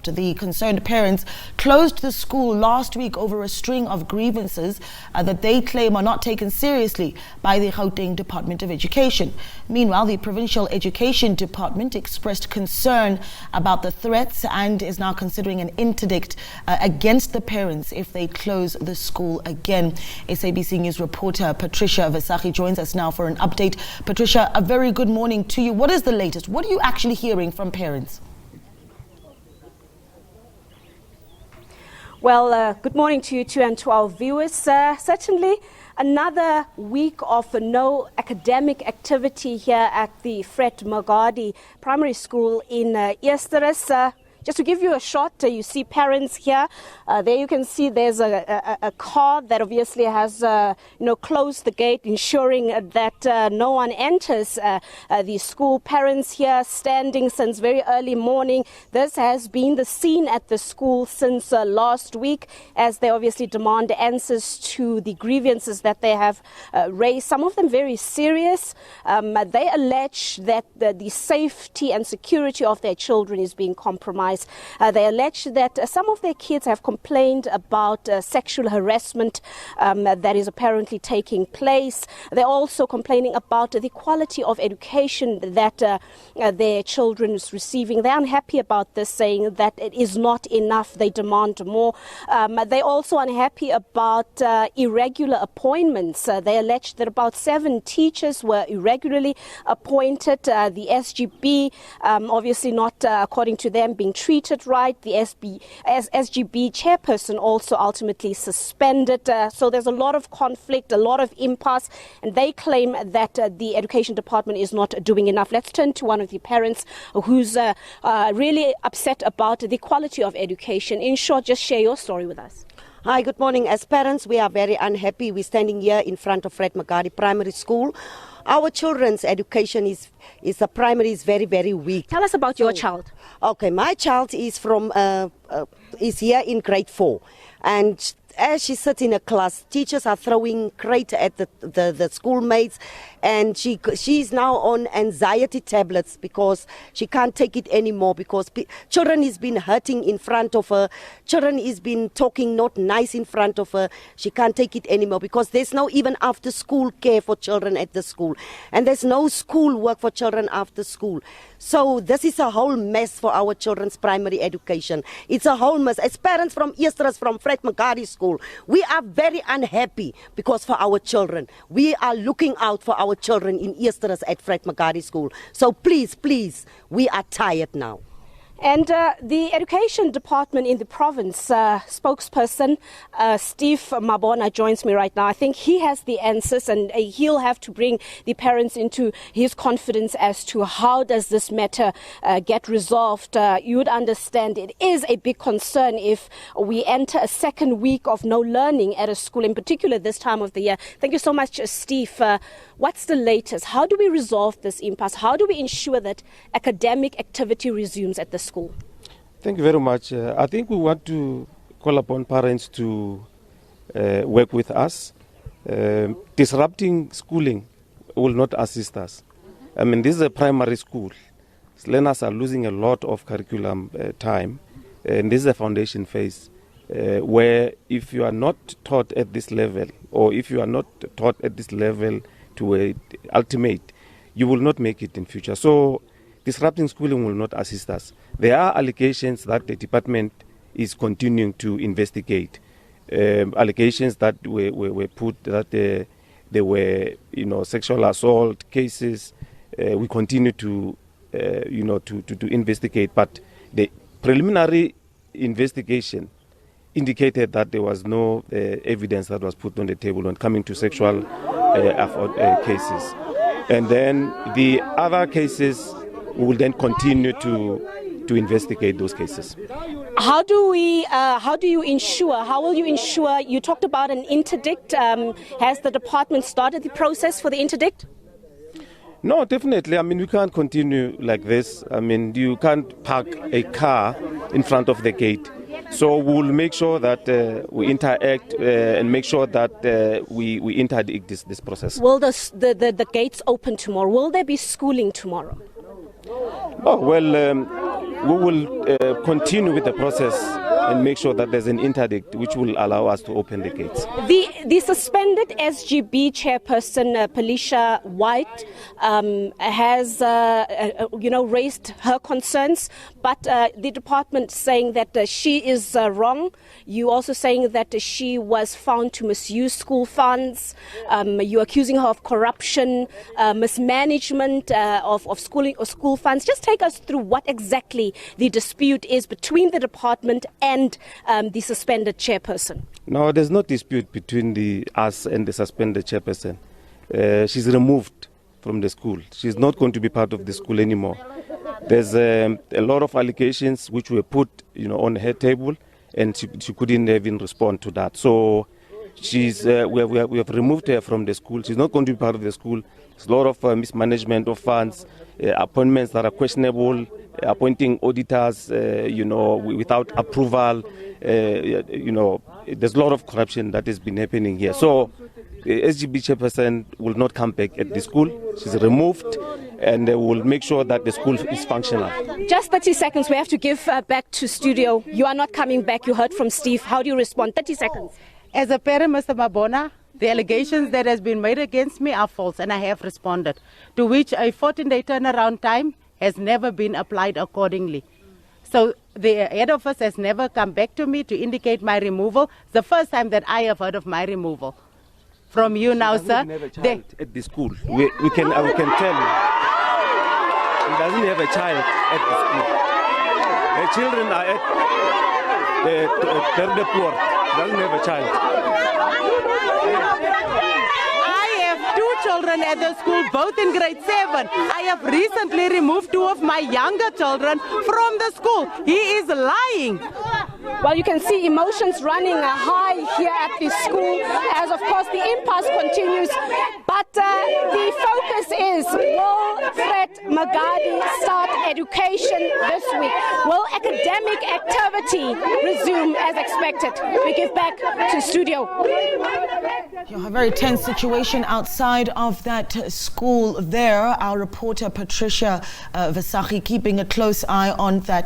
standoff. The concerned parents closed the school last week over a string of grievances that they claim are not taken seriously by the Gauteng Department of Education. Meanwhile, the Provincial Education Department expressed concern about the threats and is now considering an interdict against the parents if they close the school again. SABC News reporter Patricia Visagie joins us now for an update. Patricia, a very good morning to you. What is the latest? What are you actually hearing from parents? Well, good morning to you too and to our viewers. Certainly another week of no academic activity here at the Fred Magardie Primary School in Eersterust. Just to give you a shot, you see parents here. There you can see there's a car that obviously has closed the gate, ensuring that no one enters the school. Parents here standing since very early morning. This has been the scene at the school since last week, as they obviously demand answers to the grievances that they have raised, some of them very serious. They allege that the safety and security of their children is being compromised. They allege that some of their kids have complained about sexual harassment that is apparently taking place. They're also complaining about the quality of education that their children is receiving. They're unhappy about this, saying that it is not enough. They demand more. They're also unhappy about irregular appointments. They allege that about 7 teachers were irregularly appointed. The SGB, obviously not according to them, being treated right. The SGB chairperson also ultimately suspended. So there's a lot of conflict, a lot of impasse, and they claim that the education department is not doing enough. Let's turn to one of the parents who's really upset about the quality of education. In short, just share your story with us. Hi, good morning. As parents, we are very unhappy. We're standing here in front of Fred Magardie Primary School. Our children's education is the primary is very, very weak. Tell us about your child. Okay, my child is from is here in grade 4, and as she sits in a class, teachers are throwing crate at the schoolmates, and she's now on anxiety tablets because she can't take it anymore, because children is been hurting in front of her, children is been talking not nice in front of her. She can't take it anymore because there's no even after school care for children at the school, and there's no school work for children after school. So this is a whole mess for our children's primary education. It's a whole mess. As parents from Eersterust, from Fred Magardie School, we are very unhappy because for our children, we are looking out for our children in Eersterust at Fred Magardie School. So please, we are tired now. And the education department in the province spokesperson, Steve Mabona, joins me right now. I think he has the answers, and he'll have to bring the parents into his confidence as to how does this matter get resolved. You would understand it is a big concern if we enter a second week of no learning at a school, in particular this time of the year. Thank you so much, Steve. What's the latest? How do we resolve this impasse? How do we ensure that academic activity resumes at the school? Thank you very much. I think we want to call upon parents to work with us. Disrupting schooling will not assist us. I mean, this is a primary school. Learners are losing a lot of curriculum time, and this is a foundation phase where if you are not taught at this level, or if you are not taught at this level to ultimate, you will not make it in future. So disrupting schooling will not assist us. There are allegations that the department is continuing to investigate. Allegations that were put that there were sexual assault cases. We continue to investigate, but the preliminary investigation indicated that there was no evidence that was put on the table when coming to sexual cases. And then the other cases, we will then continue to investigate those cases. How do you ensure, how will you ensure, you talked about an interdict, has the department started the process for the interdict? No, definitely. I mean, we can't continue like this. I mean, you can't park a car in front of the gate. So we'll make sure that we interact and make sure that we interdict this process. Will the gates open tomorrow? Will there be schooling tomorrow? Oh, well, we will continue with the process and make sure that there's an interdict which will allow us to open the gates. The suspended SGB chairperson, Patricia White, has raised her concerns, but the department saying that she is wrong. You also saying that she was found to misuse school funds. You're accusing her of corruption, mismanagement of school funds. Just take us through what exactly the dispute is between the department and the suspended chairperson. No, there's no dispute between us and the suspended chairperson. She's removed from the school. She's not going to be part of the school anymore. There's a lot of allegations which were put, on her table, and she couldn't even respond to that. So we have removed her from the school. She's not going to be part of the school. There's a lot of mismanagement of funds, appointments that are questionable, appointing auditors, without approval. There's a lot of corruption that has been happening here. So the SGB chairperson will not come back at the school. She's removed, and we'll make sure that the school is functional. Just 30 seconds. We have to give back to studio. You are not coming back. You heard from Steve. How do you respond? 30 seconds. As a parent, Mr. Mabona, the allegations that has been made against me are false, and I have responded, to which a 14-day turnaround time has never been applied accordingly. So the head office has never come back to me to indicate my removal. It's the first time that I have heard of my removal. From you now, sir. He doesn't have a child at the school. We can tell you. He doesn't have a child at the school. The children are at the poor. He doesn't have a child. I have 2 children at the school, both in grade 7. I have recently removed 2 of my younger children from the school. He is lying. Well, you can see emotions running high here at the school as, of course, the impasse continues. But the focus is, will Fred Magardie start education this week? Will academic activity resume as expected? We give back to studio. A very tense situation outside of that school there. Our reporter Patricia Visagie keeping a close eye on that.